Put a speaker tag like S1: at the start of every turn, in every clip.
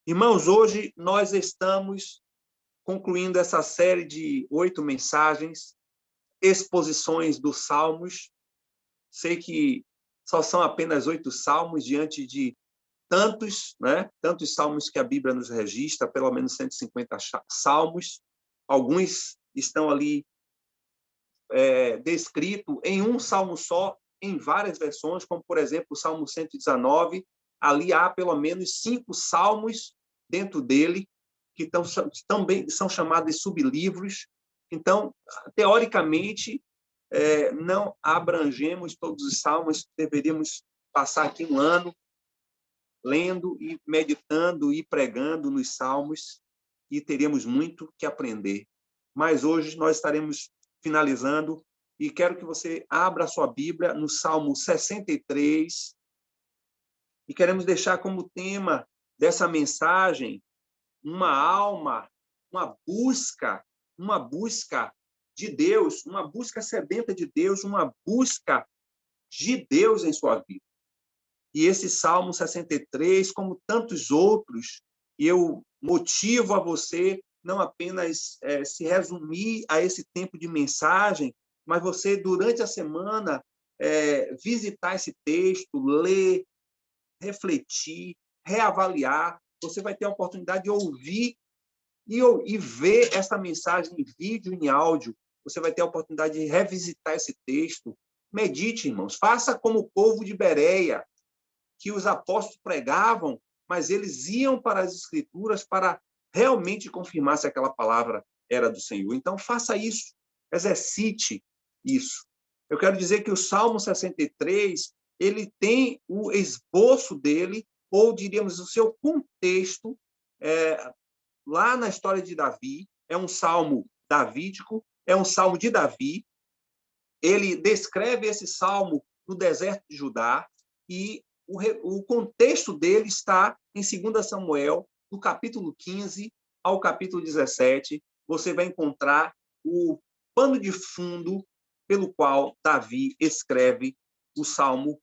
S1: Irmãos, hoje nós estamos concluindo essa série de 8 mensagens, exposições dos Salmos. Sei que só são apenas 8 salmos diante de tantos, né? Tantos salmos que a Bíblia nos registra, pelo menos 150 salmos. Alguns estão ali descritos em um salmo só, em várias versões, como, por exemplo, o Salmo 119. Ali há pelo menos 5 salmos dentro dele, que também são chamados de sublivros. Então, teoricamente, não abrangemos todos os salmos, deveríamos passar aqui um ano lendo e meditando e pregando nos salmos, e teríamos muito que aprender. Mas hoje nós estaremos finalizando, e quero que você abra a sua Bíblia no Salmo 63, e queremos deixar como tema dessa mensagem uma alma, uma busca de Deus, uma busca sedenta de Deus, uma busca de Deus em sua vida. E esse Salmo 63, como tantos outros, eu motivo a você não apenas se resumir a esse tempo de mensagem, mas você, durante a semana, visitar esse texto, ler, refletir, reavaliar. Você vai ter a oportunidade de ouvir e ver essa mensagem em vídeo e em áudio. Você vai ter a oportunidade de revisitar esse texto. Medite, irmãos. Faça como o povo de Bereia, que os apóstolos pregavam, mas eles iam para as Escrituras para realmente confirmar se aquela palavra era do Senhor. Então, faça isso. Exercite isso. Eu quero dizer que o Salmo 63, ele tem o esboço dele, ou diríamos o seu contexto, lá na história de Davi. É um salmo davídico, é um salmo de Davi. Ele descreve esse salmo no deserto de Judá, e o contexto dele está em 2 Samuel, do capítulo 15 ao capítulo 17. Você vai encontrar o pano de fundo pelo qual Davi escreve o Salmo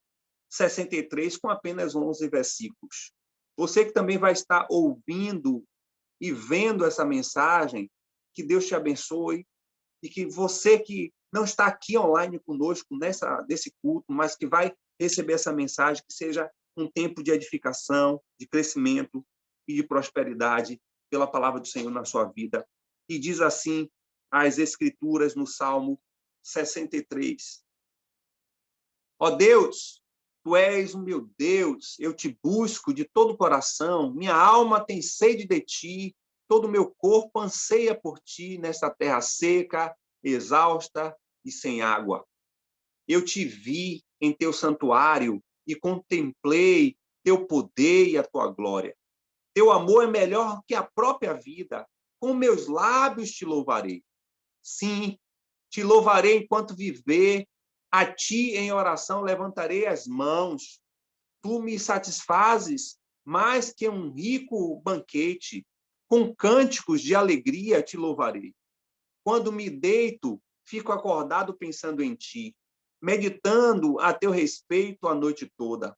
S1: 63, com apenas 11 versículos. Você que também vai estar ouvindo e vendo essa mensagem, que Deus te abençoe, e que você que não está aqui online conosco nesse culto, mas que vai receber essa mensagem, que seja um tempo de edificação, de crescimento e de prosperidade pela palavra do Senhor na sua vida. E diz assim as Escrituras no Salmo 63. Ó Deus, tu és o meu Deus, eu te busco de todo o coração, minha alma tem sede de ti, todo o meu corpo anseia por ti nesta terra seca, exausta e sem água. Eu te vi em teu santuário e contemplei teu poder e a tua glória. Teu amor é melhor que a própria vida. Com meus lábios te louvarei. Sim, te louvarei enquanto viver. A ti em oração levantarei as mãos. Tu me satisfazes mais que um rico banquete. Com cânticos de alegria te louvarei. Quando me deito, fico acordado pensando em ti, meditando a teu respeito a noite toda.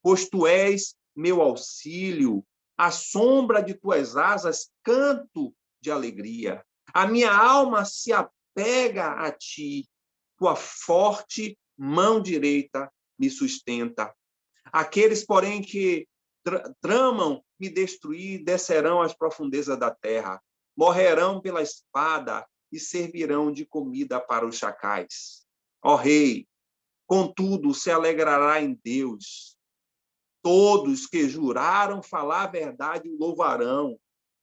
S1: Pois tu és meu auxílio, à sombra de tuas asas canto de alegria. A minha alma se apega a ti, tua forte mão direita me sustenta. Aqueles, porém, que tramam me destruir, descerão às profundezas da terra, morrerão pela espada e servirão de comida para os chacais. Ó Rei, contudo, se alegrará em Deus. Todos que juraram falar a verdade o louvarão,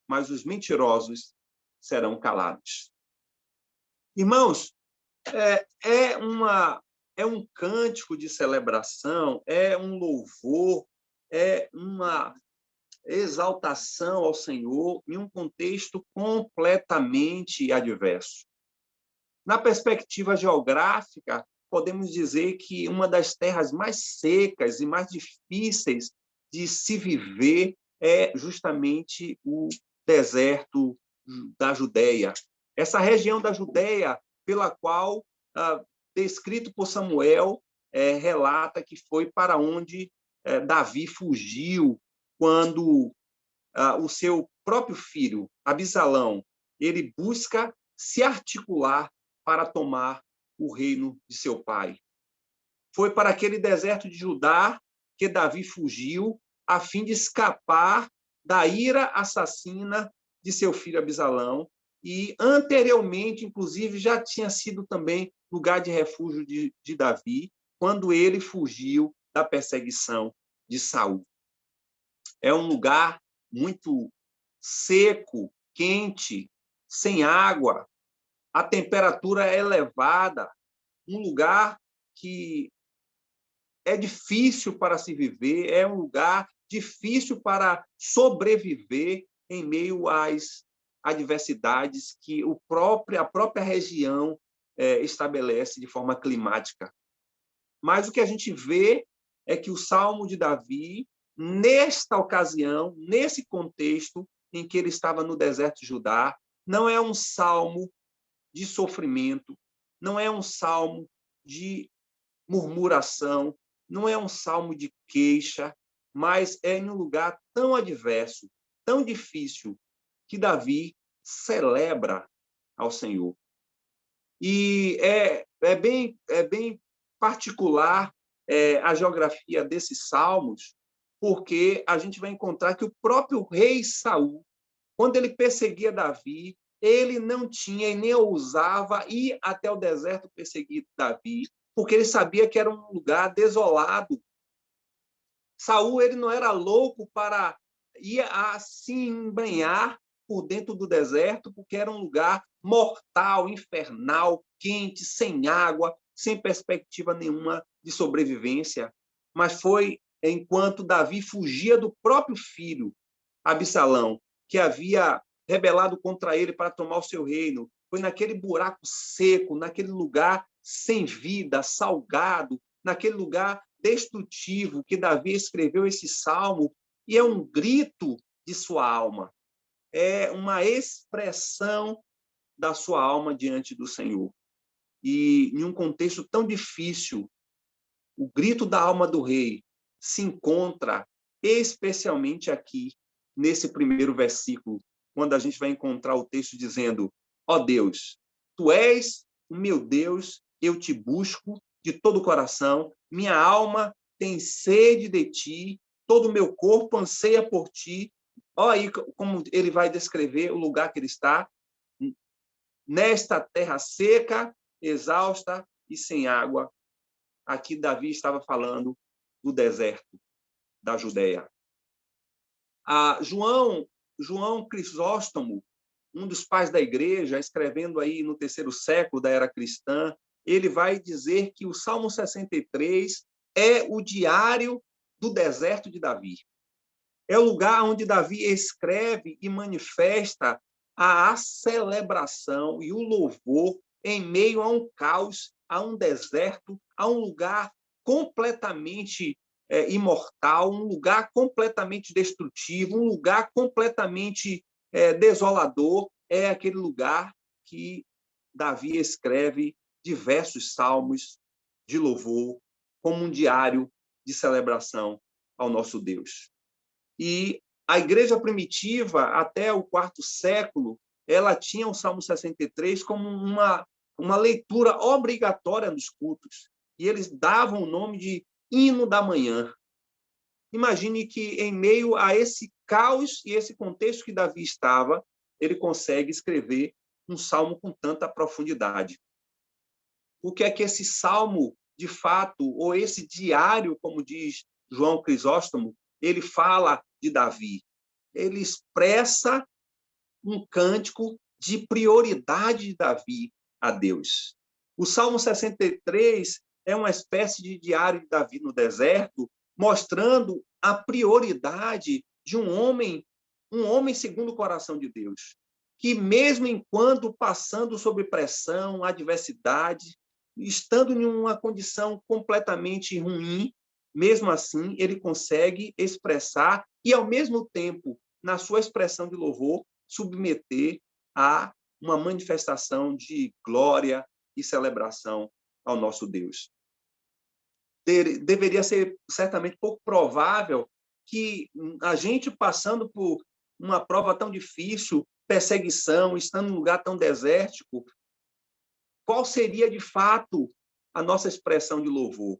S1: mas os mentirosos serão calados. Irmãos, é um cântico de celebração, é um louvor, é uma exaltação ao Senhor em um contexto completamente adverso. Na perspectiva geográfica, podemos dizer que uma das terras mais secas e mais difíceis de se viver é justamente o deserto da Judéia. Essa região da Judéia, pela qual, descrito por Samuel, relata que foi para onde Davi fugiu quando o seu próprio filho, Abisalão, ele busca se articular para tomar o reino de seu pai. Foi para aquele deserto de Judá que Davi fugiu, a fim de escapar da ira assassina de seu filho Abisalão, e anteriormente, inclusive, já tinha sido também lugar de refúgio de Davi, quando ele fugiu da perseguição de Saul. É um lugar muito seco, quente, sem água, a temperatura é elevada, um lugar que é difícil para se viver, é um lugar difícil para sobreviver em meio às adversidades que a própria região estabelece de forma climática. Mas o que a gente vê é que o Salmo de Davi, nesta ocasião, nesse contexto em que ele estava no deserto de Judá, não é um salmo de sofrimento, não é um salmo de murmuração, não é um salmo de queixa, mas é em um lugar tão adverso, tão difícil, que Davi celebra ao Senhor. E é bem particular a geografia desses salmos, porque a gente vai encontrar que o próprio rei Saul, quando ele perseguia Davi, ele não tinha e nem ousava ir até o deserto perseguir Davi, porque ele sabia que era um lugar desolado. Saul, ele não era louco para ir a se embrenhar por dentro do deserto, porque era um lugar mortal, infernal, quente, sem água, sem perspectiva nenhuma de sobrevivência. Mas foi enquanto Davi fugia do próprio filho, Absalão, que havia rebelado contra ele para tomar o seu reino. Foi naquele buraco seco, naquele lugar sem vida, salgado, naquele lugar destrutivo que Davi escreveu esse salmo, e é um grito de sua alma, é uma expressão da sua alma diante do Senhor. E em um contexto tão difícil, o grito da alma do rei se encontra especialmente aqui, nesse primeiro versículo, quando a gente vai encontrar o texto dizendo: ó Deus, tu és o meu Deus, eu te busco de todo o coração, minha alma tem sede de ti, todo o meu corpo anseia por ti. Olha aí como ele vai descrever o lugar que ele está, nesta terra seca, exausta e sem água. Aqui Davi estava falando do deserto da Judéia. João Crisóstomo, um dos pais da igreja, escrevendo aí no 3º século da era cristã, ele vai dizer que o Salmo 63 é o diário do deserto de Davi. É o lugar onde Davi escreve e manifesta a celebração e o louvor em meio a um caos, a um deserto, a um lugar completamente imortal, um lugar completamente destrutivo, um lugar completamente desolador. É aquele lugar que Davi escreve diversos salmos de louvor, como um diário de celebração ao nosso Deus. E a igreja primitiva, até o 4º século, ela tinha o Salmo 63 como uma leitura obrigatória nos cultos. E eles davam o nome de hino da manhã. Imagine que, em meio a esse caos e esse contexto que Davi estava, ele consegue escrever um salmo com tanta profundidade. O que é que esse salmo, de fato, ou esse diário, como diz João Crisóstomo, ele fala de Davi? Ele expressa um cântico de prioridade de Davi a Deus. O Salmo 63 é uma espécie de diário de Davi no deserto, mostrando a prioridade de um homem segundo o coração de Deus, que mesmo enquanto passando sob pressão, adversidade, estando em uma condição completamente ruim, mesmo assim ele consegue expressar e, ao mesmo tempo, na sua expressão de louvor, submeter a uma manifestação de glória e celebração ao nosso Deus. Deveria ser certamente pouco provável que a gente, passando por uma prova tão difícil, perseguição, estando num lugar tão desértico, qual seria, de fato, a nossa expressão de louvor?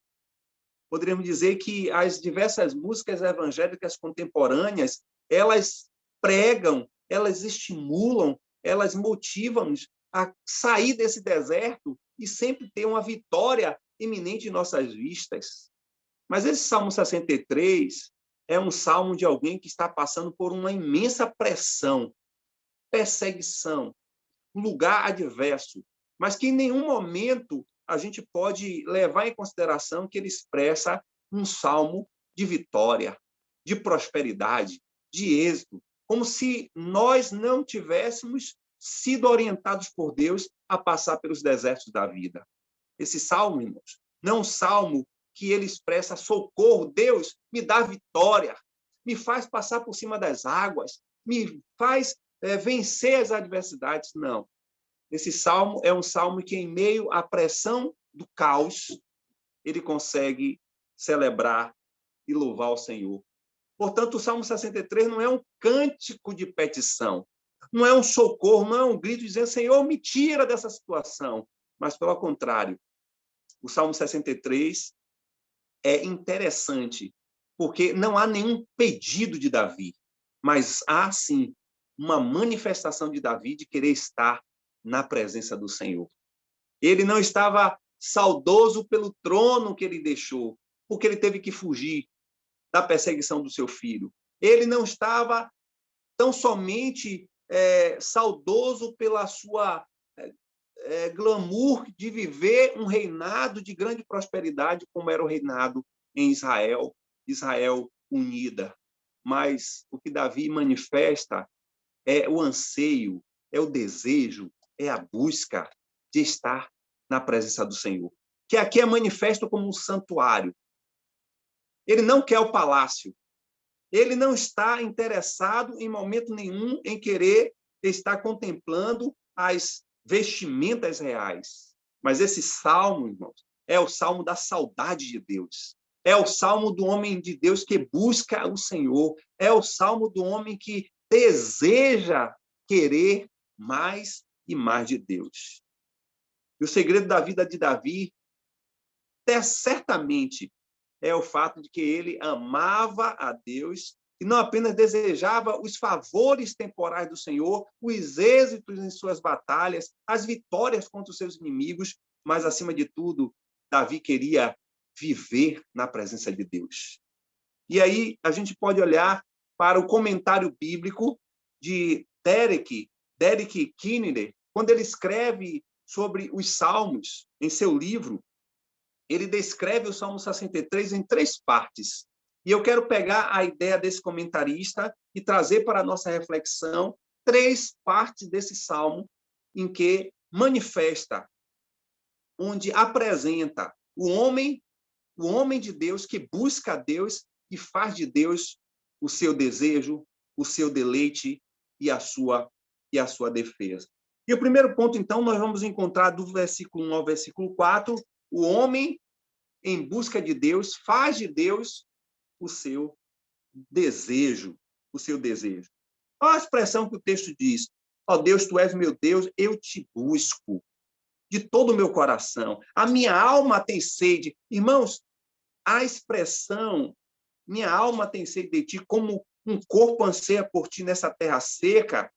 S1: Poderíamos dizer que as diversas músicas evangélicas contemporâneas, elas pregam, elas estimulam, elas motivam-nos a sair desse deserto e sempre ter uma vitória iminente em nossas vistas. Mas esse Salmo 63 é um salmo de alguém que está passando por uma imensa pressão, perseguição, um lugar adverso, mas que em nenhum momento a gente pode levar em consideração que ele expressa um salmo de vitória, de prosperidade, de êxito, como se nós não tivéssemos sido orientados por Deus a passar pelos desertos da vida. Esse salmo, irmãos, não é um salmo que ele expressa socorro, Deus me dá vitória, me faz passar por cima das águas, me faz vencer as adversidades. Não. Esse salmo é um salmo que, em meio à pressão do caos, ele consegue celebrar e louvar o Senhor. Portanto, o Salmo 63 não é um cântico de petição, não é um socorro, não é um grito dizendo, Senhor, me tira dessa situação. Mas, pelo contrário, o Salmo 63 é interessante, porque não há nenhum pedido de Davi, mas há, sim, uma manifestação de Davi de querer estar na presença do Senhor. Ele não estava saudoso pelo trono que ele deixou, porque ele teve que fugir da perseguição do seu filho. Ele não estava tão somente saudoso pela sua glamour de viver um reinado de grande prosperidade, como era o reinado em Israel, Israel unida. Mas o que Davi manifesta é o anseio, é o desejo, é a busca de estar na presença do Senhor, que aqui é manifesto como um santuário. Ele não quer o palácio, ele não está interessado em momento nenhum em querer estar contemplando as vestimentas reais. Mas esse salmo, irmãos, é o salmo da saudade de Deus. É o salmo do homem de Deus que busca o Senhor. É o salmo do homem que deseja querer mais e mais de Deus. E o segredo da vida de Davi, certamente, é o fato de que ele amava a Deus e não apenas desejava os favores temporais do Senhor, os êxitos em suas batalhas, as vitórias contra os seus inimigos, mas, acima de tudo, Davi queria viver na presença de Deus. E aí a gente pode olhar para o comentário bíblico de Derek Kidner, quando ele escreve sobre os Salmos em seu livro, ele descreve o Salmo 63 em 3 partes. E eu quero pegar a ideia desse comentarista e trazer para a nossa reflexão 3 partes desse salmo em que manifesta, onde apresenta o homem de Deus que busca a Deus e faz de Deus o seu desejo, o seu deleite e a sua defesa. E o primeiro ponto, então, nós vamos encontrar do versículo 1 ao versículo 4, o homem em busca de Deus faz de Deus o seu desejo, o seu desejo. Olha a expressão que o texto diz: ó Deus, tu és meu Deus, eu te busco de todo o meu coração. A minha alma tem sede. Irmãos, a expressão minha alma tem sede de ti, como um corpo anseia por ti nessa terra seca,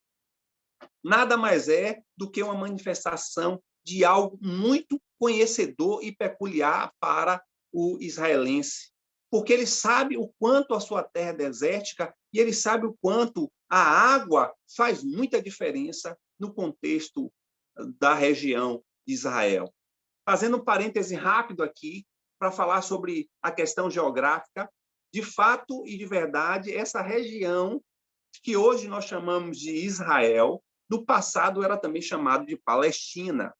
S1: nada mais é do que uma manifestação de algo muito conhecedor e peculiar para o israelense. Porque ele sabe o quanto a sua terra é desértica e ele sabe o quanto a água faz muita diferença no contexto da região de Israel. Fazendo um parêntese rápido aqui para falar sobre a questão geográfica, de fato e de verdade, essa região que hoje nós chamamos de Israel, no passado era também chamado de Palestina.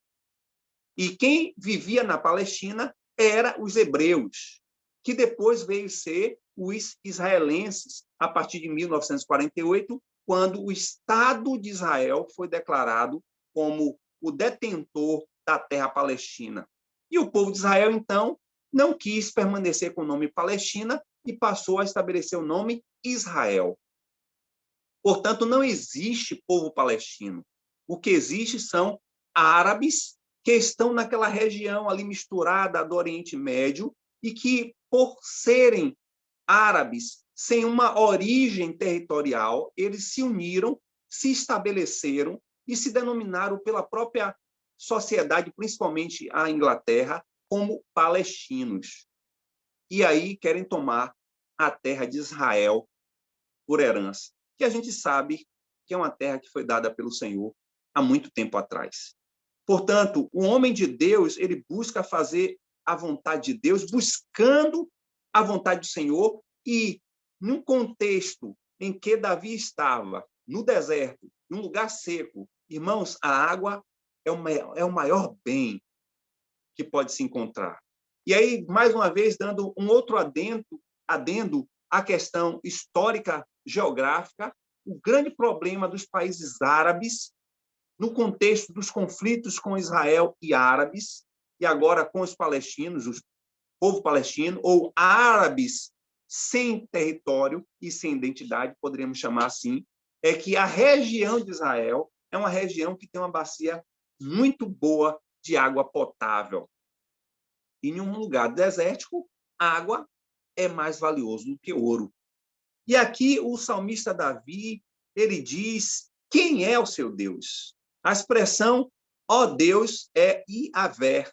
S1: E quem vivia na Palestina eram os hebreus, que depois veio ser os israelenses, a partir de 1948, quando o Estado de Israel foi declarado como o detentor da terra palestina. E o povo de Israel, então, não quis permanecer com o nome Palestina e passou a estabelecer o nome Israel. Portanto, não existe povo palestino. O que existe são árabes que estão naquela região ali misturada do Oriente Médio e que, por serem árabes sem uma origem territorial, eles se uniram, se estabeleceram e se denominaram pela própria sociedade, principalmente a Inglaterra, como palestinos. E aí querem tomar a terra de Israel por herança, que a gente sabe que é uma terra que foi dada pelo Senhor há muito tempo atrás. Portanto, o homem de Deus, ele busca fazer a vontade de Deus, buscando a vontade do Senhor, e num contexto em que Davi estava no deserto, num lugar seco, irmãos, a água é o maior bem que pode se encontrar. E aí, mais uma vez, dando um outro adendo à questão histórica, geográfica, o grande problema dos países árabes, no contexto dos conflitos com Israel e árabes, e agora com os palestinos, o povo palestino, ou árabes sem território e sem identidade, poderíamos chamar assim, é que a região de Israel é uma região que tem uma bacia muito boa de água potável. E em um lugar desértico, água é mais valioso do que ouro. E aqui o salmista Davi, ele diz quem é o seu Deus. A expressão, ó Deus, é Iavé,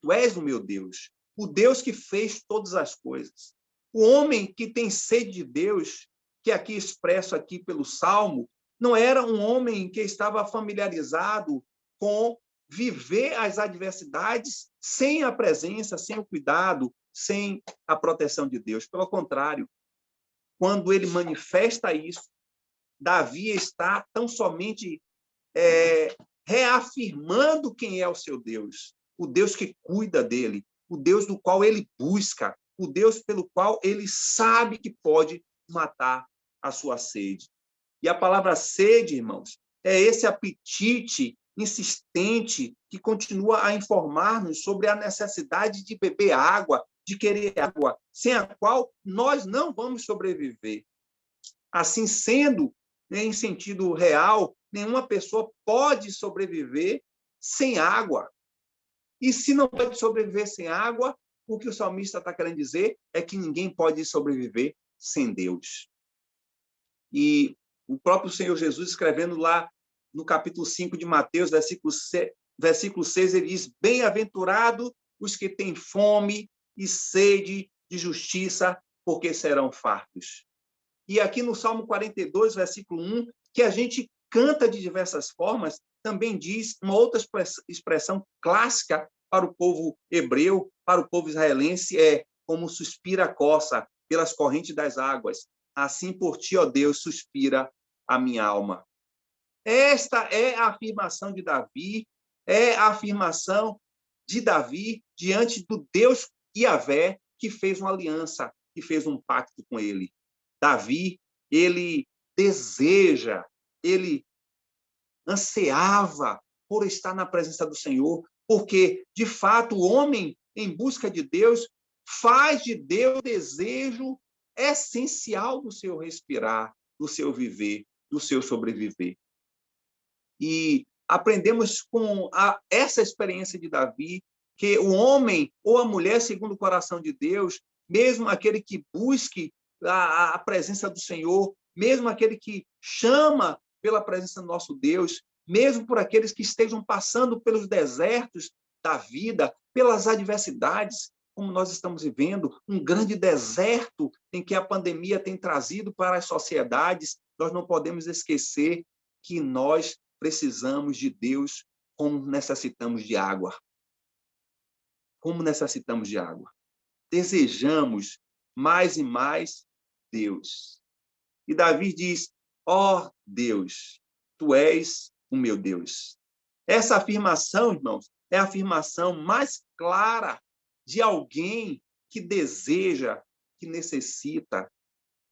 S1: tu és o meu Deus, o Deus que fez todas as coisas. O homem que tem sede de Deus, que aqui expresso aqui pelo Salmo, não era um homem que estava familiarizado com viver as adversidades sem a presença, sem o cuidado, sem a proteção de Deus. Pelo contrário, quando ele manifesta isso, Davi está tão somente reafirmando quem é o seu Deus, o Deus que cuida dele, o Deus do qual ele busca, o Deus pelo qual ele sabe que pode matar a sua sede. E a palavra sede, irmãos, é esse apetite insistente que continua a informar-nos sobre a necessidade de beber água, de querer água, sem a qual nós não vamos sobreviver. Assim sendo, em sentido real, nenhuma pessoa pode sobreviver sem água. E se não pode sobreviver sem água, o que o salmista está querendo dizer é que ninguém pode sobreviver sem Deus. E o próprio Senhor Jesus, escrevendo lá no capítulo 5 de Mateus, versículo 6, ele diz: bem-aventurado os que têm fome e sede de justiça, porque serão fartos. E aqui no Salmo 42, versículo 1, que a gente canta de diversas formas, também diz uma outra expressão clássica para o povo hebreu, para o povo israelense, é como suspira a coça pelas correntes das águas. Assim por ti, ó Deus, suspira a minha alma. Esta é a afirmação de Davi, é a afirmação de Davi diante do Deus Iavé, que fez uma aliança, que fez um pacto com ele. Davi, ele deseja, ele ansiava por estar na presença do Senhor, porque, de fato, o homem em busca de Deus faz de Deus o desejo essencial do seu respirar, do seu viver, do seu sobreviver. E aprendemos com essa experiência de Davi que o homem ou a mulher, segundo o coração de Deus, mesmo aquele que busque a presença do Senhor, mesmo aquele que chama pela presença do nosso Deus, mesmo por aqueles que estejam passando pelos desertos da vida, pelas adversidades, como nós estamos vivendo, um grande deserto em que a pandemia tem trazido para as sociedades, nós não podemos esquecer que nós precisamos de Deus como necessitamos de água. Como necessitamos de água. Desejamos mais e mais Deus. E Davi diz: ó Deus, tu és o meu Deus. Essa afirmação, irmãos, é a afirmação mais clara de alguém que deseja, que necessita,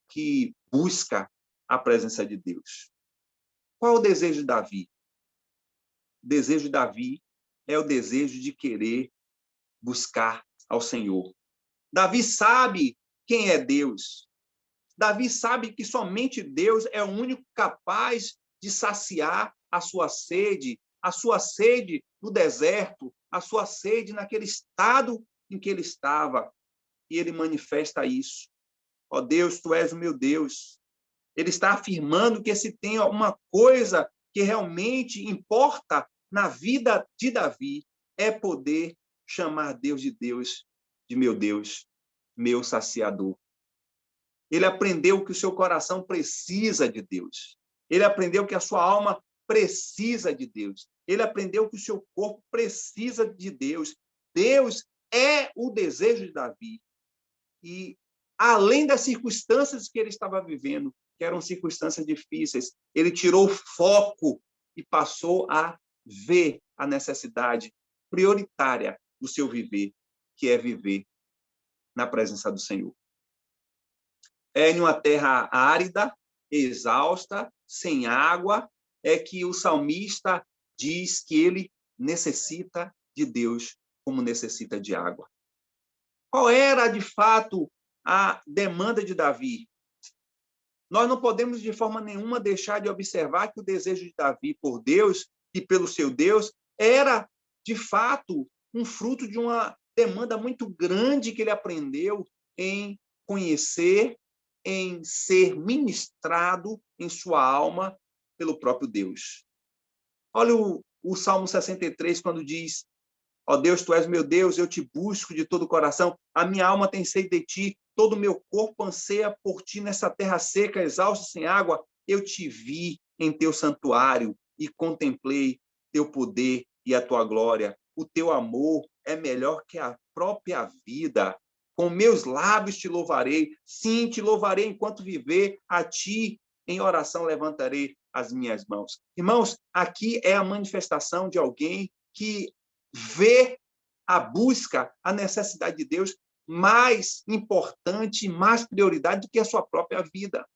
S1: que busca a presença de Deus. Qual é o desejo de Davi? O desejo de Davi é o desejo de querer buscar ao Senhor. Davi sabe quem é Deus. Davi sabe que somente Deus é o único capaz de saciar a sua sede no deserto, a sua sede naquele estado em que ele estava. E ele manifesta isso. Ó Deus, tu és o meu Deus. Ele está afirmando que se tem uma coisa que realmente importa na vida de Davi, é poder chamar Deus, de meu saciador. Ele aprendeu que o seu coração precisa de Deus. Ele aprendeu que a sua alma precisa de Deus. Ele aprendeu que o seu corpo precisa de Deus. Deus é o desejo de Davi. E, além das circunstâncias que ele estava vivendo, que eram circunstâncias difíceis, ele tirou o foco e passou a ver a necessidade prioritária do seu viver, que é viver na presença do Senhor. É em uma terra árida, exausta, sem água, é que o salmista diz que ele necessita de Deus como necessita de água. Qual era, de fato, a demanda de Davi? Nós não podemos, de forma nenhuma, deixar de observar que o desejo de Davi por Deus e pelo seu Deus era, de fato, um fruto de uma demanda muito grande que ele aprendeu em conhecer, em ser ministrado em sua alma pelo próprio Deus. Olha o Salmo 63, quando diz: ó Deus, tu és meu Deus, eu te busco de todo o coração, a minha alma tem sede de ti, todo o meu corpo anseia por ti nessa terra seca, exausta, sem água. Eu te vi em teu santuário e contemplei teu poder e a tua glória. O teu amor é melhor que a própria vida. Com meus lábios te louvarei, sim, te louvarei enquanto viver, a ti em oração levantarei as minhas mãos. Irmãos, aqui é a manifestação de alguém que vê a busca, a necessidade de Deus mais importante, mais prioridade do que a sua própria vida.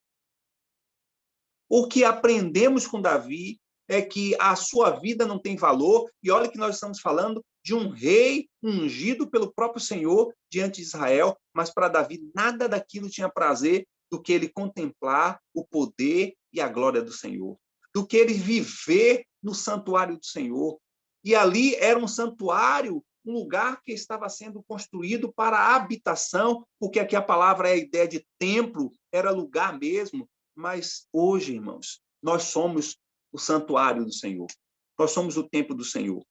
S1: O que aprendemos com Davi é que a sua vida não tem valor, e olha que nós estamos falando de um rei ungido pelo próprio Senhor diante de Israel, mas para Davi nada daquilo tinha prazer do que ele contemplar o poder e a glória do Senhor, do que ele viver no santuário do Senhor. E ali era um santuário, um lugar que estava sendo construído para a habitação, porque aqui a palavra é a ideia de templo, era lugar mesmo. Mas hoje, irmãos, nós somos o santuário do Senhor. Nós somos o templo do Senhor.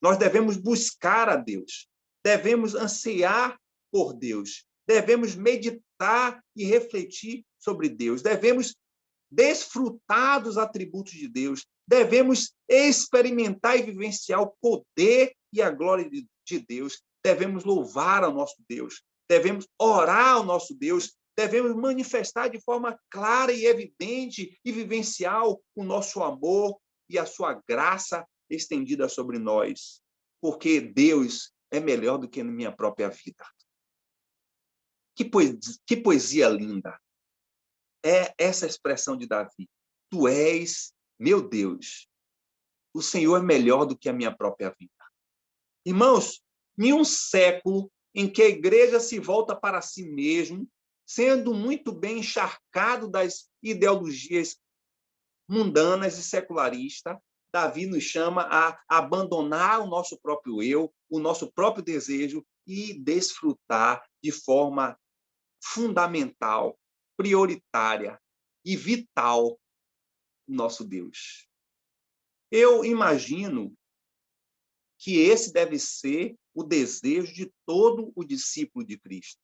S1: Nós devemos buscar a Deus. Devemos ansiar por Deus. Devemos meditar e refletir sobre Deus. Devemos desfrutar dos atributos de Deus. Devemos experimentar e vivenciar o poder e a glória de Deus. Devemos louvar ao nosso Deus. Devemos orar ao nosso Deus. Devemos manifestar de forma clara e evidente e vivenciar o nosso amor e a sua graça estendida sobre nós. Porque Deus é melhor do que na minha própria vida. Que poesia linda! É essa expressão de Davi. Tu és meu Deus. O Senhor é melhor do que a minha própria vida. Irmãos, em um século em que a igreja se volta para si mesmo, sendo muito bem encharcado das ideologias mundanas e secularistas, Davi nos chama a abandonar o nosso próprio eu, o nosso próprio desejo e desfrutar de forma fundamental, prioritária e vital o nosso Deus. Eu imagino que esse deve ser o desejo de todo o discípulo de Cristo.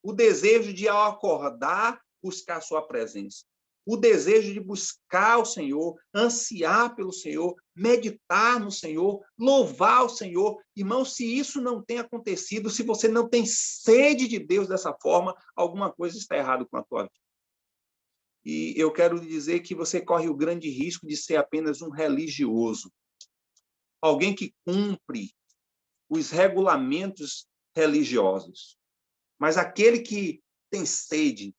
S1: O desejo de, ao acordar, buscar a sua presença. O desejo de buscar o Senhor, ansiar pelo Senhor, meditar no Senhor, louvar o Senhor. Irmão, se isso não tem acontecido, se você não tem sede de Deus dessa forma, alguma coisa está errada com a tua vida. E eu quero lhe dizer que você corre o grande risco de ser apenas um religioso. Alguém que cumpre os regulamentos religiosos. Mas aquele que tem sede,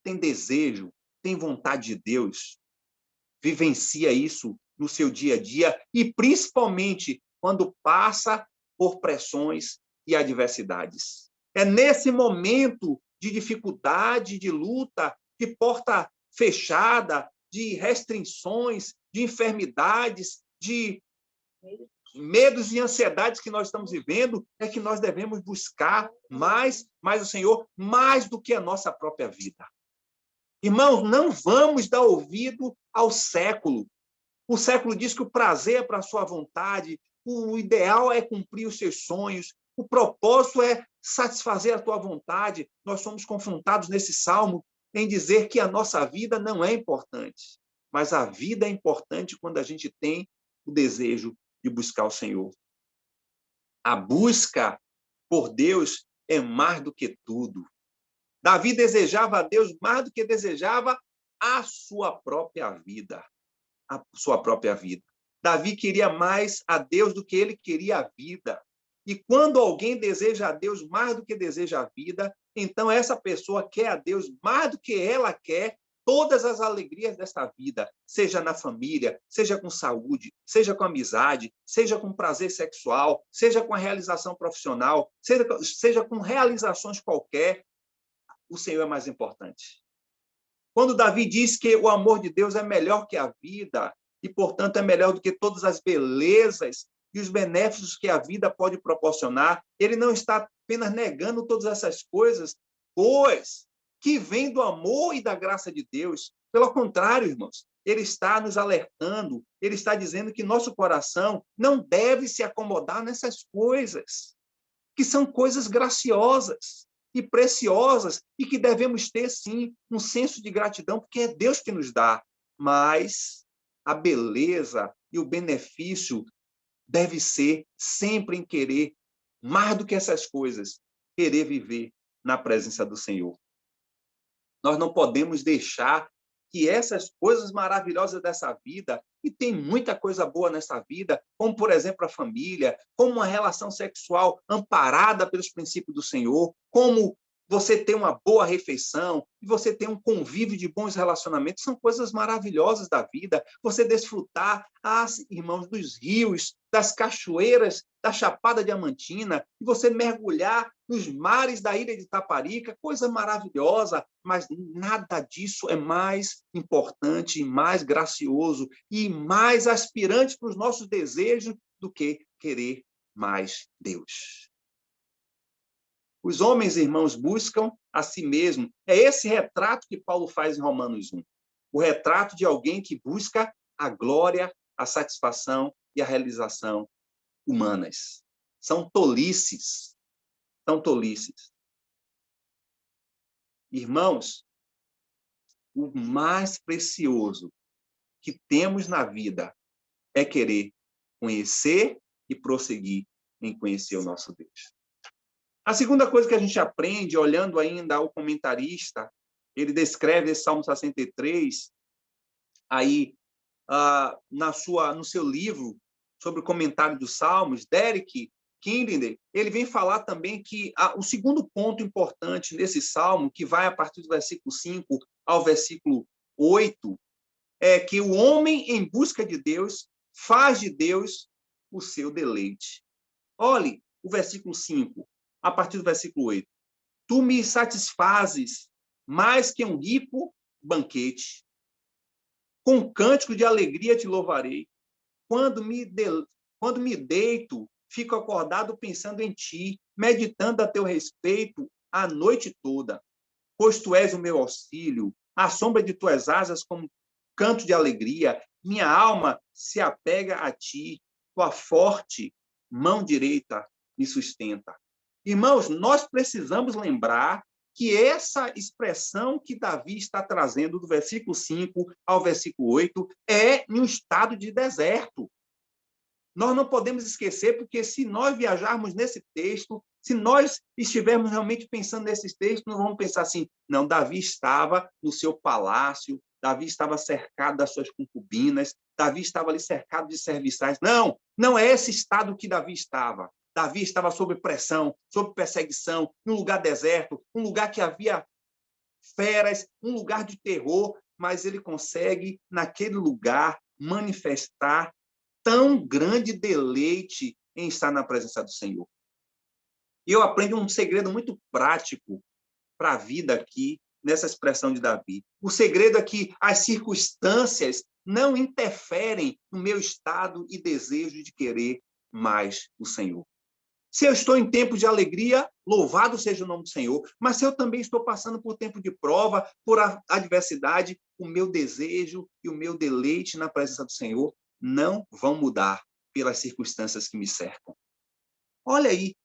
S1: tem desejo, tem vontade de Deus, vivencia isso no seu dia a dia e principalmente quando passa por pressões e adversidades. É nesse momento de dificuldade, de luta, de porta fechada, de restrições, de enfermidades, de medos e ansiedades que nós estamos vivendo, é que nós devemos buscar mais o Senhor, mais do que a nossa própria vida. Irmãos, não vamos dar ouvido ao século. O século diz que o prazer é para a sua vontade, o ideal é cumprir os seus sonhos, o propósito é satisfazer a tua vontade. Nós somos confrontados nesse salmo em dizer que a nossa vida não é importante, mas a vida é importante quando a gente tem o desejo de buscar o Senhor. A busca por Deus é mais do que tudo. Davi desejava a Deus mais do que desejava a sua própria vida. A sua própria vida. Davi queria mais a Deus do que ele queria a vida. E quando alguém deseja a Deus mais do que deseja a vida, então essa pessoa quer a Deus mais do que ela quer todas as alegrias desta vida, seja na família, seja com saúde, seja com amizade, seja com prazer sexual, seja com a realização profissional, seja com realizações qualquer, o Senhor é mais importante. Quando Davi diz que o amor de Deus é melhor que a vida e, portanto, é melhor do que todas as belezas e os benefícios que a vida pode proporcionar, ele não está apenas negando todas essas coisas, pois que vem do amor e da graça de Deus. Pelo contrário, irmãos, ele está nos alertando, ele está dizendo que nosso coração não deve se acomodar nessas coisas, que são coisas graciosas e preciosas e que devemos ter, sim, um senso de gratidão, porque é Deus que nos dá, mas a beleza e o benefício deve ser sempre em querer, mais do que essas coisas, querer viver na presença do Senhor. Nós não podemos deixar que essas coisas maravilhosas dessa vida, e tem muita coisa boa nessa vida, como, por exemplo, a família, como uma relação sexual amparada pelos princípios do Senhor, como você ter uma boa refeição, e você ter um convívio de bons relacionamentos, são coisas maravilhosas da vida. Você desfrutar, irmãos, dos rios, das cachoeiras, da Chapada Diamantina, e você mergulhar nos mares da ilha de Taparica, coisa maravilhosa, mas nada disso é mais importante, mais gracioso e mais aspirante para os nossos desejos do que querer mais Deus. Os homens, irmãos, buscam a si mesmo. É esse retrato que Paulo faz em Romanos 1. O retrato de alguém que busca a glória, a satisfação e a realização humanas. São tolices. São tolices. Irmãos, o mais precioso que temos na vida é querer conhecer e prosseguir em conhecer o nosso Deus. A segunda coisa que a gente aprende, olhando ainda ao comentarista, ele descreve esse Salmo 63, aí, no seu livro sobre o comentário dos Salmos, Derek Kingsley, ele vem falar também que o segundo ponto importante nesse Salmo, que vai a partir do versículo 5 ao versículo 8, é que o homem em busca de Deus faz de Deus o seu deleite. Olhe o versículo 5. A partir do versículo 8. Tu me satisfazes mais que um rico banquete. Com cântico de alegria te louvarei. Quando me deito, fico acordado pensando em ti, meditando a teu respeito a noite toda. Pois tu és o meu auxílio, à sombra de tuas asas como canto de alegria. Minha alma se apega a ti, tua forte mão direita me sustenta. Irmãos, nós precisamos lembrar que essa expressão que Davi está trazendo do versículo 5 ao versículo 8 é em um estado de deserto. Nós não podemos esquecer, porque se nós viajarmos nesse texto, se nós estivermos realmente pensando nesses textos, nós vamos pensar assim, não, Davi estava no seu palácio, Davi estava cercado das suas concubinas, Davi estava ali cercado de serviçais. Não, não é esse estado que Davi estava. Davi estava sob pressão, sob perseguição, em um lugar deserto, um lugar que havia feras, um lugar de terror, mas ele consegue, naquele lugar, manifestar tão grande deleite em estar na presença do Senhor. E eu aprendo um segredo muito prático para a vida aqui, nessa expressão de Davi. O segredo é que as circunstâncias não interferem no meu estado e desejo de querer mais o Senhor. Se eu estou em tempo de alegria, louvado seja o nome do Senhor. Mas se eu também estou passando por tempo de prova, por adversidade, o meu desejo e o meu deleite na presença do Senhor não vão mudar pelas circunstâncias que me cercam. Olha aí,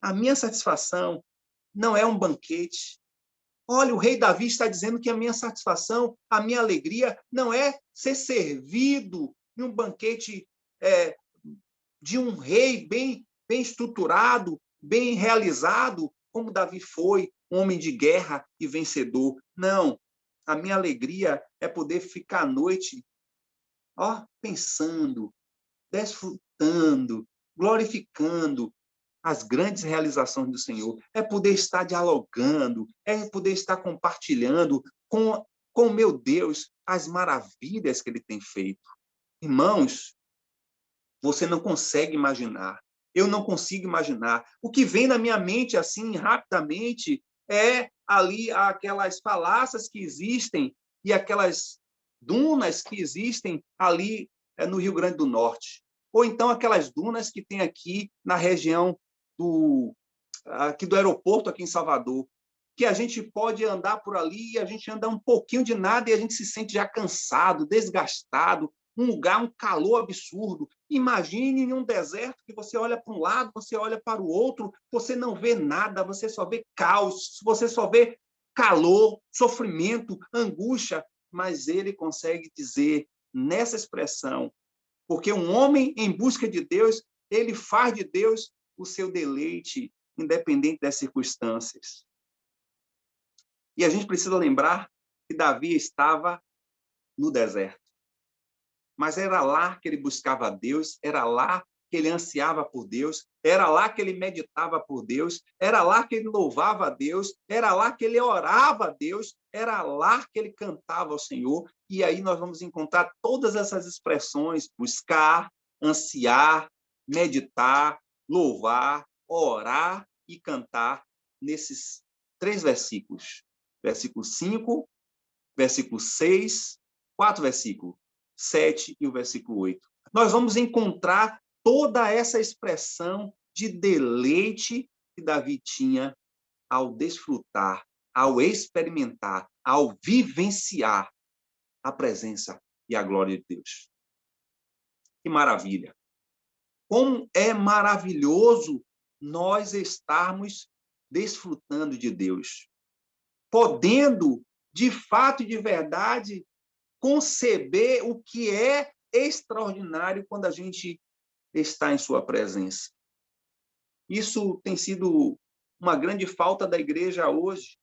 S1: a minha satisfação não é um banquete. Olha, o rei Davi está dizendo que a minha satisfação, a minha alegria, não é ser servido em um banquete de um rei bem estruturado, bem realizado, como Davi foi, um homem de guerra e vencedor. Não, a minha alegria é poder ficar à noite pensando, desfrutando, glorificando as grandes realizações do Senhor. É poder estar dialogando, é poder estar compartilhando com o meu Deus as maravilhas que Ele tem feito. Irmãos, você não consegue imaginar. Eu não consigo imaginar. O que vem na minha mente, assim, rapidamente, é ali aquelas falácias que existem e aquelas dunas que existem ali no Rio Grande do Norte. Ou então aquelas dunas que tem aqui na região aqui do aeroporto, aqui em Salvador, que a gente pode andar por ali e a gente anda um pouquinho de nada e a gente se sente já cansado, desgastado, um lugar, um calor absurdo. Imagine em um deserto que você olha para um lado, você olha para o outro, você não vê nada, você só vê caos, você só vê calor, sofrimento, angústia, mas ele consegue dizer nessa expressão, porque um homem em busca de Deus, ele faz de Deus o seu deleite, independente das circunstâncias. E a gente precisa lembrar que Davi estava no deserto. Mas era lá que ele buscava a Deus, era lá que ele ansiava por Deus, era lá que ele meditava por Deus, era lá que ele louvava a Deus, era lá que ele orava a Deus, era lá que ele cantava ao Senhor. E aí nós vamos encontrar todas essas expressões: buscar, ansiar, meditar, louvar, orar e cantar, nesses 3 versículos. Versículo 5, versículo 6, 4 versículos. 7 e o versículo 8. Nós vamos encontrar toda essa expressão de deleite que Davi tinha ao desfrutar, ao experimentar, ao vivenciar a presença e a glória de Deus. Que maravilha! Como é maravilhoso nós estarmos desfrutando de Deus, podendo, de fato e de verdade, conceber o que é extraordinário quando a gente está em sua presença. Isso tem sido uma grande falta da igreja hoje.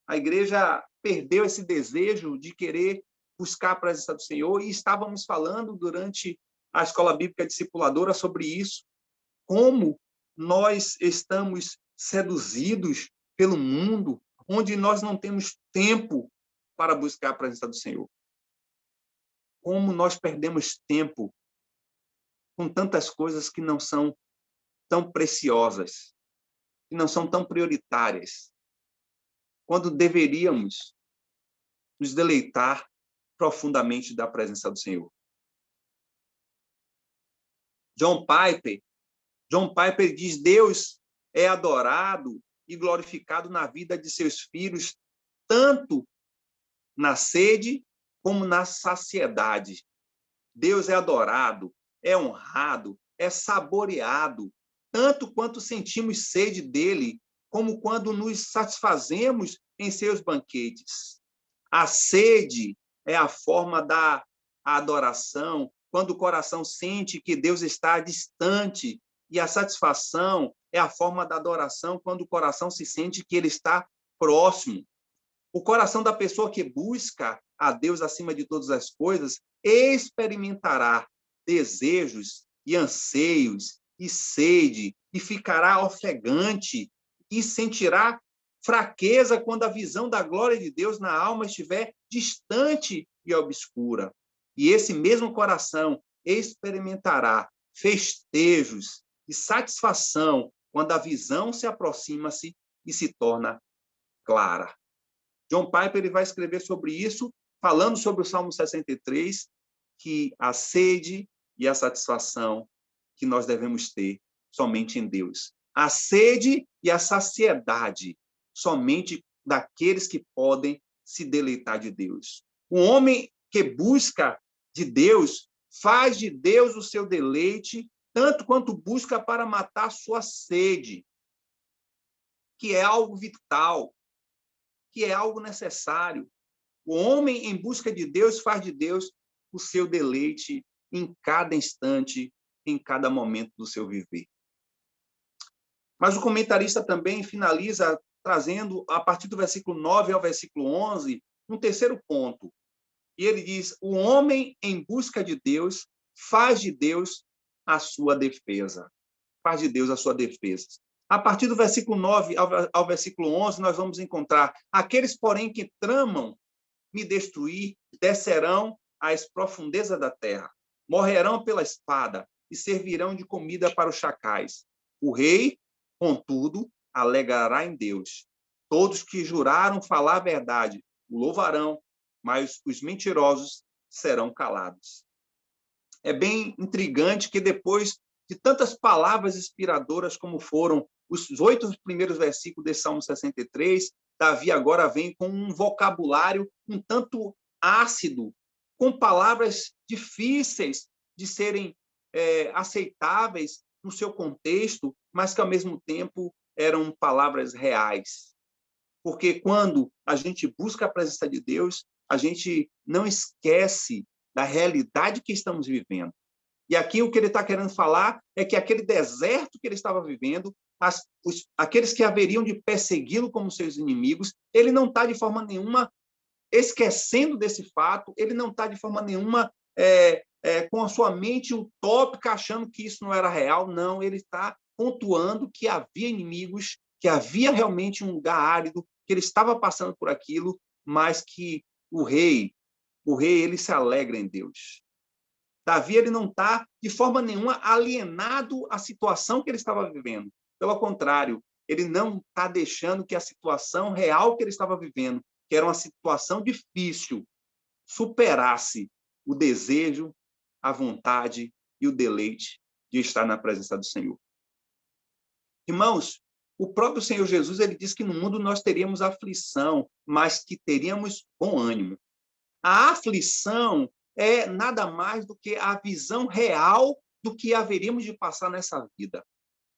S1: A igreja perdeu esse desejo de querer buscar a presença do Senhor, e estávamos falando durante a Escola Bíblica Discipuladora sobre isso, como nós estamos seduzidos pelo mundo, onde nós não temos tempo para buscar a presença do Senhor. Como nós perdemos tempo com tantas coisas que não são tão preciosas, que não são tão prioritárias, quando deveríamos nos deleitar profundamente da presença do Senhor. John Piper diz: Deus é adorado e glorificado na vida de seus filhos, tanto na sede como na saciedade. Deus é adorado, é honrado, é saboreado, tanto quanto sentimos sede dele, como quando nos satisfazemos em seus banquetes. A sede é a forma da adoração, quando o coração sente que Deus está distante, e a satisfação é a forma da adoração, quando o coração se sente que ele está próximo. O coração da pessoa que busca a Deus acima de todas as coisas experimentará desejos e anseios e sede, e ficará ofegante, e sentirá fraqueza quando a visão da glória de Deus na alma estiver distante e obscura. E esse mesmo coração experimentará festejos e satisfação quando a visão se aproxima-se e se torna clara. John Piper ele vai escrever sobre isso, falando sobre o Salmo 63, que a sede e a satisfação que nós devemos ter somente em Deus. A sede e a saciedade somente daqueles que podem se deleitar de Deus. O homem que busca de Deus faz de Deus o seu deleite, tanto quanto busca para matar sua sede, que é algo vital, que é algo necessário. O homem em busca de Deus faz de Deus o seu deleite em cada instante, em cada momento do seu viver. Mas o comentarista também finaliza trazendo, a partir do versículo 9 ao versículo 11, um terceiro ponto. E ele diz, o homem em busca de Deus faz de Deus a sua defesa. Faz de Deus a sua defesa. A partir do versículo 9 ao versículo 11, nós vamos encontrar aqueles, porém, que tramam me destruir, descerão às profundezas da terra, morrerão pela espada e servirão de comida para os chacais. O rei, contudo, alegrará em Deus. Todos que juraram falar a verdade o louvarão, mas os mentirosos serão calados. É bem intrigante que depois de tantas palavras inspiradoras como foram os 8 primeiros versículos desse Salmo 63, Davi agora vem com um vocabulário um tanto ácido, com palavras difíceis de serem aceitáveis no seu contexto, mas que, ao mesmo tempo, eram palavras reais. Porque quando a gente busca a presença de Deus, a gente não esquece da realidade que estamos vivendo. E aqui o que ele está querendo falar é que aquele deserto que ele estava vivendo, aqueles que haveriam de persegui-lo como seus inimigos, ele não está de forma nenhuma esquecendo desse fato, ele não está de forma nenhuma com a sua mente utópica achando que isso não era real, não, ele está pontuando que havia inimigos, que havia realmente um lugar árido, que ele estava passando por aquilo, mas que o rei, ele se alegra em Deus. Davi ele não está, de forma nenhuma, alienado à situação que ele estava vivendo. Pelo contrário, ele não está deixando que a situação real que ele estava vivendo, que era uma situação difícil, superasse o desejo, a vontade e o deleite de estar na presença do Senhor. Irmãos, o próprio Senhor Jesus ele diz que no mundo nós teríamos aflição, mas que teríamos bom ânimo. A aflição é nada mais do que a visão real do que haveríamos de passar nessa vida.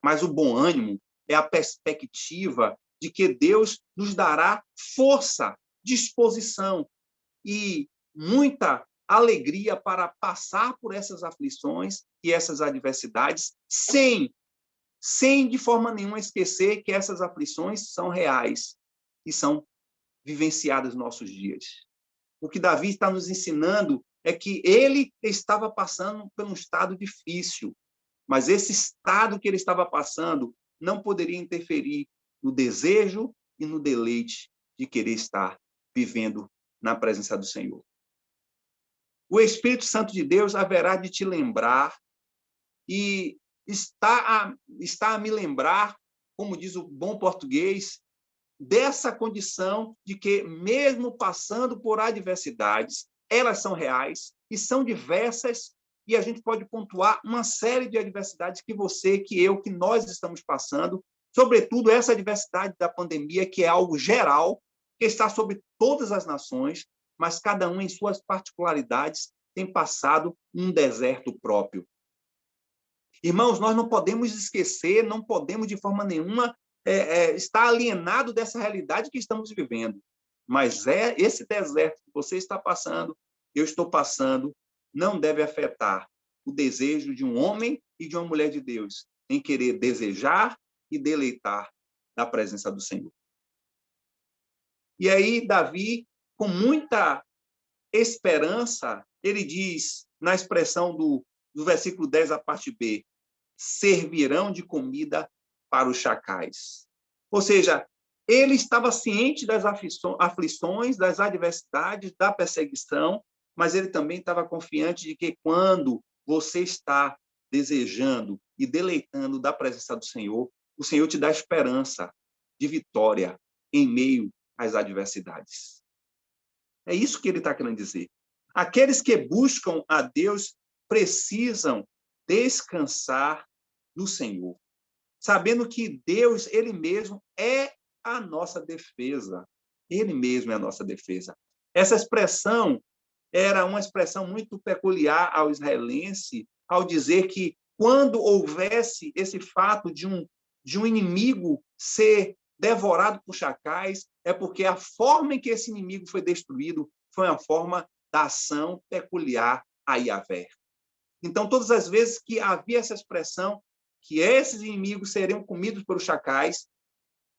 S1: Mas o bom ânimo é a perspectiva de que Deus nos dará força, disposição e muita alegria para passar por essas aflições e essas adversidades sem de forma nenhuma esquecer que essas aflições são reais e são vivenciadas nos nossos dias. O que Davi está nos ensinando é que ele estava passando por um estado difícil, mas esse estado que ele estava passando não poderia interferir no desejo e no deleite de querer estar vivendo na presença do Senhor. O Espírito Santo de Deus haverá de te lembrar e está a me lembrar, como diz o bom português, dessa condição de que, mesmo passando por adversidades, elas são reais e são diversas, e a gente pode pontuar uma série de adversidades que você, que eu, que nós estamos passando, sobretudo essa adversidade da pandemia, que é algo geral, que está sobre todas as nações, mas cada um em suas particularidades tem passado um deserto próprio. Irmãos, nós não podemos esquecer, não podemos de forma nenhuma estar alienado dessa realidade que estamos vivendo. Mas esse deserto que você está passando, eu estou passando, não deve afetar o desejo de um homem e de uma mulher de Deus em querer desejar e deleitar da presença do Senhor. E aí, Davi, com muita esperança, ele diz, na expressão do versículo 10, a parte B, servirão de comida para os chacais. Ou seja, ele estava ciente das aflições, das adversidades, da perseguição, mas ele também estava confiante de que quando você está desejando e deleitando da presença do Senhor, o Senhor te dá esperança de vitória, em meio às adversidades. É isso que ele está querendo dizer. Aqueles que buscam a Deus precisam descansar no Senhor, sabendo que Deus, ele mesmo, é a nossa defesa. Ele mesmo é a nossa defesa. Essa expressão era uma expressão muito peculiar ao israelense, ao dizer que quando houvesse esse fato de um inimigo ser devorado por chacais, é porque a forma em que esse inimigo foi destruído foi uma forma da ação peculiar a Yahvé. Então, todas as vezes que havia essa expressão, que esses inimigos seriam comidos pelos chacais,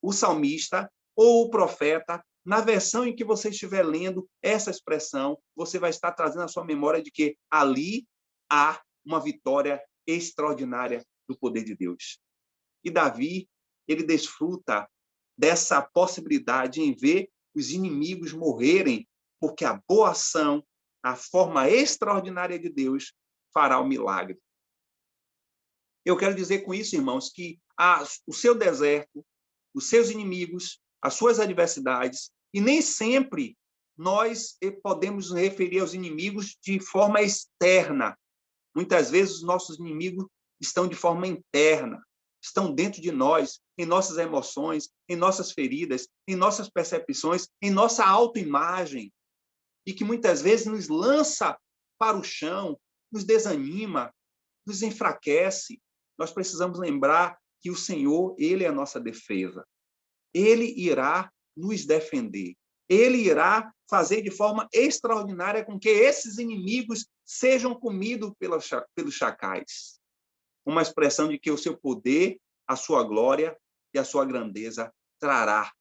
S1: o salmista ou o profeta, na versão em que você estiver lendo essa expressão, você vai estar trazendo a sua memória de que ali há uma vitória extraordinária do poder de Deus. E Davi, ele desfruta dessa possibilidade em ver os inimigos morrerem, porque a boa ação, a forma extraordinária de Deus, fará o milagre. Eu quero dizer com isso, irmãos, que o seu deserto, os seus inimigos, as suas adversidades, e nem sempre nós podemos nos referir aos inimigos de forma externa. Muitas vezes os nossos inimigos estão de forma interna, estão dentro de nós, em nossas emoções, em nossas feridas, em nossas percepções, em nossa autoimagem, e que muitas vezes nos lança para o chão, nos desanima, nos enfraquece. Nós precisamos lembrar que o Senhor, ele é a nossa defesa. Ele irá nos defender. Ele irá fazer de forma extraordinária com que esses inimigos sejam comidos pelos chacais. Uma expressão de que o seu poder, a sua glória e a sua grandeza trará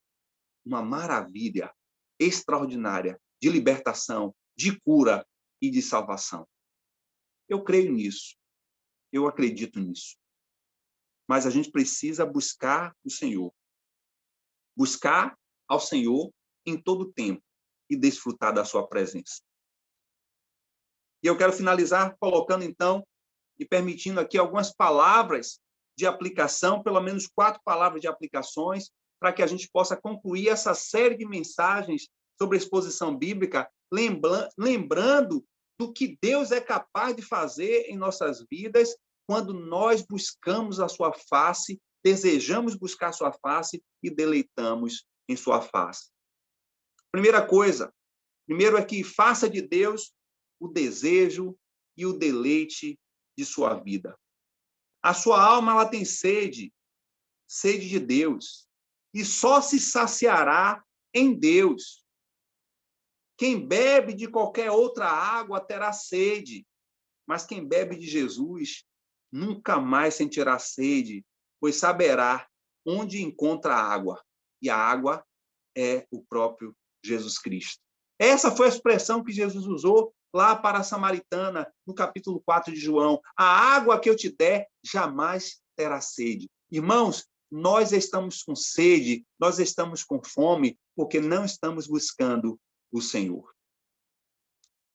S1: uma maravilha extraordinária de libertação, de cura e de salvação. Eu creio nisso. Eu acredito nisso. Mas a gente precisa buscar o Senhor. Buscar ao Senhor em todo o tempo e desfrutar da sua presença. E eu quero finalizar colocando, então, e permitindo aqui algumas palavras de aplicação, pelo menos 4 palavras de aplicações, para que a gente possa concluir essa série de mensagens sobre a exposição bíblica, lembrando do que Deus é capaz de fazer em nossas vidas quando nós buscamos a sua face, desejamos buscar a sua face e deleitamos em sua face. Primeira coisa, primeiro é que faça de Deus o desejo e o deleite de sua vida. A sua alma, ela tem sede de Deus, e só se saciará em Deus. Quem bebe de qualquer outra água terá sede, mas quem bebe de Jesus nunca mais sentirá sede, pois saberá onde encontra a água, e a água é o próprio Jesus Cristo. Essa foi a expressão que Jesus usou lá para a samaritana, no capítulo 4 de João. A água que eu te der jamais terá sede. Irmãos, nós estamos com sede, nós estamos com fome, porque não estamos buscando o Senhor.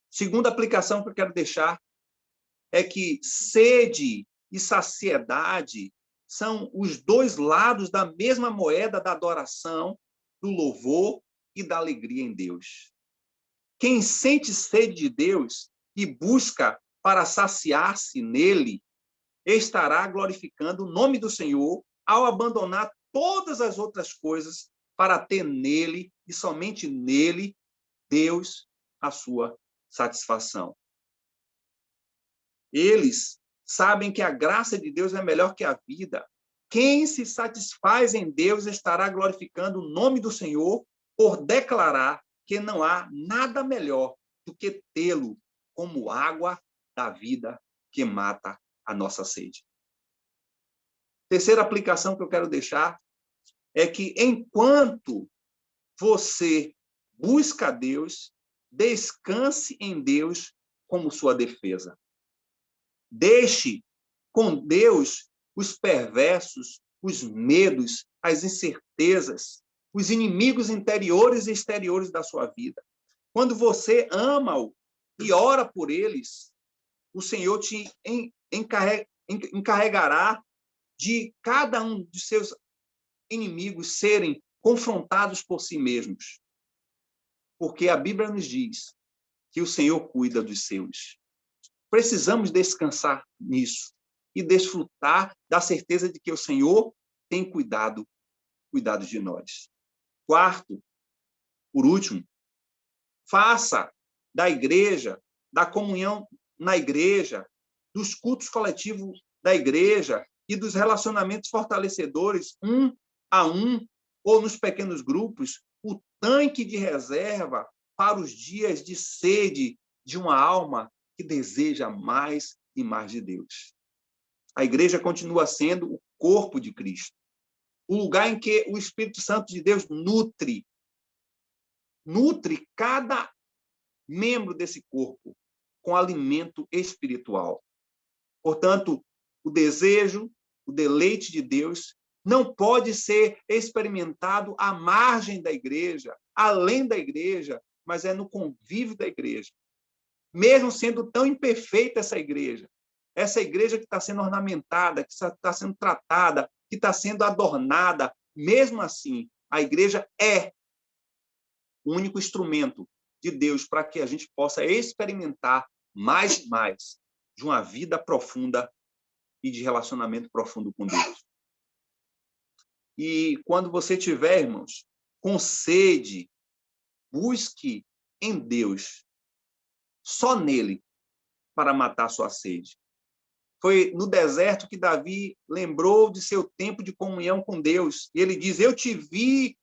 S1: Segunda aplicação que eu quero deixar é que sede e saciedade são os dois lados da mesma moeda da adoração, do louvor e da alegria em Deus. Quem sente sede de Deus e busca para saciar-se nele, estará glorificando o nome do Senhor ao abandonar todas as outras coisas para ter nele e somente nele Deus a sua satisfação. Eles sabem que a graça de Deus é melhor que a vida. Quem se satisfaz em Deus estará glorificando o nome do Senhor por declarar que não há nada melhor do que tê-lo como água da vida que mata a nossa sede. Terceira aplicação que eu quero deixar é que enquanto você busca a Deus, descanse em Deus como sua defesa. Deixe com Deus os perversos, os medos, as incertezas, os inimigos interiores e exteriores da sua vida. Quando você ama-o e ora por eles, o Senhor te encarregará de cada um de seus inimigos serem confrontados por si mesmos, porque a Bíblia nos diz que o Senhor cuida dos seus. Precisamos descansar nisso e desfrutar da certeza de que o Senhor tem cuidado de nós. Quarto, por último, faça da igreja, da comunhão na igreja, dos cultos coletivos da igreja e dos relacionamentos fortalecedores, um a um, ou nos pequenos grupos, o tanque de reserva para os dias de sede de uma alma que deseja mais e mais de Deus. A igreja continua sendo o corpo de Cristo, o lugar em que o Espírito Santo de Deus nutre cada membro desse corpo com alimento espiritual. Portanto, o desejo, o deleite de Deus não pode ser experimentado à margem da igreja, além da igreja, mas é no convívio da igreja. Mesmo sendo tão imperfeita essa igreja que está sendo ornamentada, que está sendo tratada, que está sendo adornada, mesmo assim, a igreja é o único instrumento de Deus para que a gente possa experimentar mais e mais de uma vida profunda e de relacionamento profundo com Deus. E quando você tiver, irmãos, com sede, busque em Deus, só nele, para matar sua sede. Foi no deserto que Davi lembrou de seu tempo de comunhão com Deus. E ele diz: eu te vi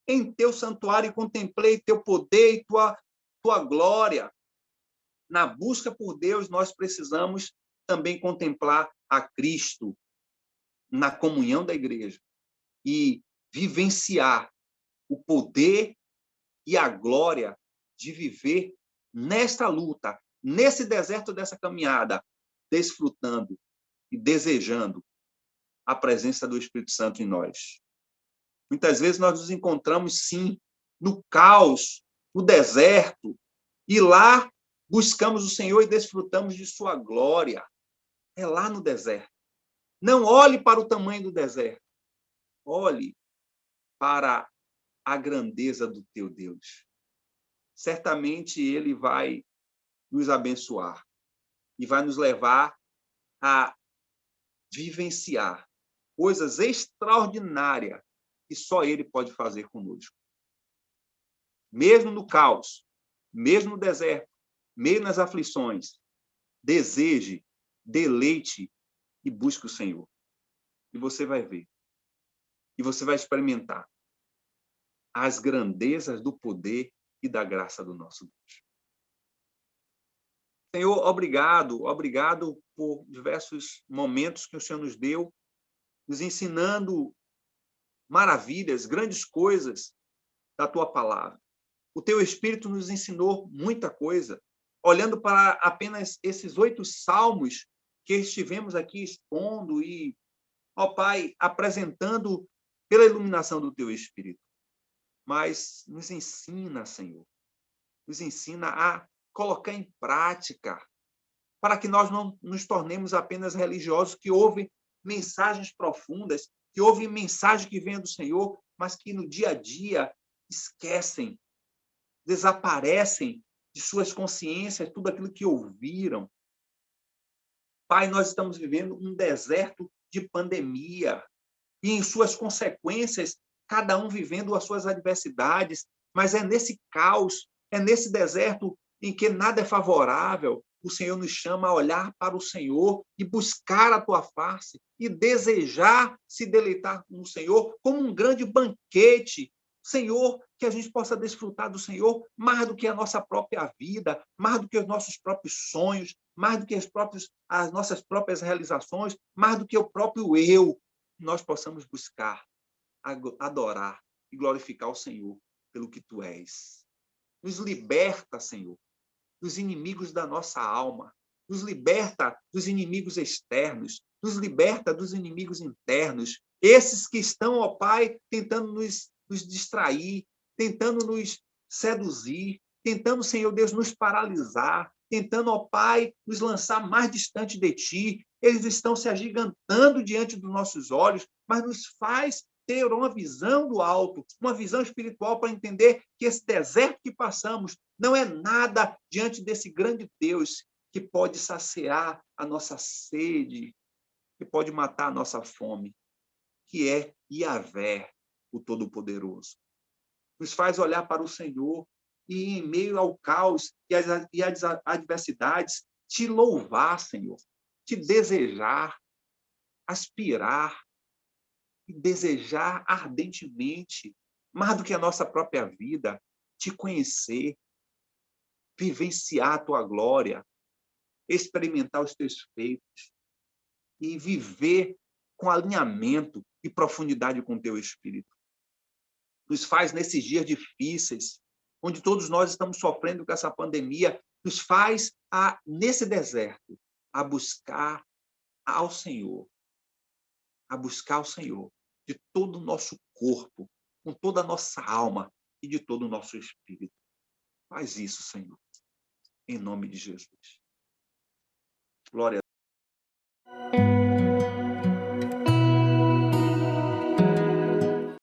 S1: em teu santuário e contemplei teu poder e tua glória. Na busca por Deus, nós precisamos também contemplar a Cristo na comunhão da igreja e vivenciar o poder e a glória de viver nesta luta, nesse deserto dessa caminhada, desfrutando e desejando a presença do Espírito Santo em nós. Muitas vezes nós nos encontramos, sim, no caos, no deserto, e lá buscamos o Senhor e desfrutamos de sua glória. É lá no deserto. Não olhe para o tamanho do deserto. Olhe para a grandeza do teu Deus. Certamente ele vai nos abençoar e vai nos levar a vivenciar coisas extraordinárias que só ele pode fazer conosco. Mesmo no caos, mesmo no deserto, mesmo nas aflições, deseje, deleite e busque o Senhor. E você vai ver. E você vai experimentar as grandezas do poder e da graça do nosso Deus. Senhor, obrigado por diversos momentos que o Senhor nos deu, nos ensinando maravilhas, grandes coisas da tua palavra. O teu Espírito nos ensinou muita coisa, olhando para apenas esses 8 salmos que estivemos aqui expondo e, ó Pai, apresentando pela iluminação do teu Espírito. Mas nos ensina, Senhor, nos ensina a colocar em prática, para que nós não nos tornemos apenas religiosos que ouvem mensagens profundas, que ouvem mensagem que vem do Senhor, mas que no dia a dia esquecem, desaparecem de suas consciências tudo aquilo que ouviram. Pai, nós estamos vivendo um deserto de pandemia e em suas consequências, cada um vivendo as suas adversidades, mas é nesse caos, é nesse deserto em que nada é favorável, o Senhor nos chama a olhar para o Senhor e buscar a tua face e desejar se deleitar no Senhor como um grande banquete. Senhor, que a gente possa desfrutar do Senhor mais do que a nossa própria vida, mais do que os nossos próprios sonhos, mais do que as nossas próprias realizações, mais do que o próprio eu. Nós possamos buscar, adorar e glorificar o Senhor pelo que tu és. Nos liberta, Senhor, dos inimigos da nossa alma, nos liberta dos inimigos externos, nos liberta dos inimigos internos, esses que estão, ó Pai, tentando nos distrair, tentando nos seduzir, tentando, Senhor Deus, nos paralisar, tentando, ó Pai, nos lançar mais distante de Ti. Eles estão se agigantando diante dos nossos olhos, mas nos faz ter uma visão do alto, uma visão espiritual para entender que esse deserto que passamos não é nada diante desse grande Deus que pode saciar a nossa sede, que pode matar a nossa fome, que é Yahvé, o Todo-Poderoso. Nos faz olhar para o Senhor e, em meio ao caos e às adversidades, te louvar, Senhor, te desejar, aspirar e desejar ardentemente, mais do que a nossa própria vida, te conhecer, vivenciar a tua glória, experimentar os teus feitos e viver com alinhamento e profundidade com o teu Espírito. Nos faz, nesses dias difíceis, onde todos nós estamos sofrendo com essa pandemia, nos faz, nesse deserto, a buscar ao Senhor, a buscar o Senhor de todo o nosso corpo, com toda a nossa alma e de todo o nosso espírito. Faz isso, Senhor, em nome de Jesus. Glória a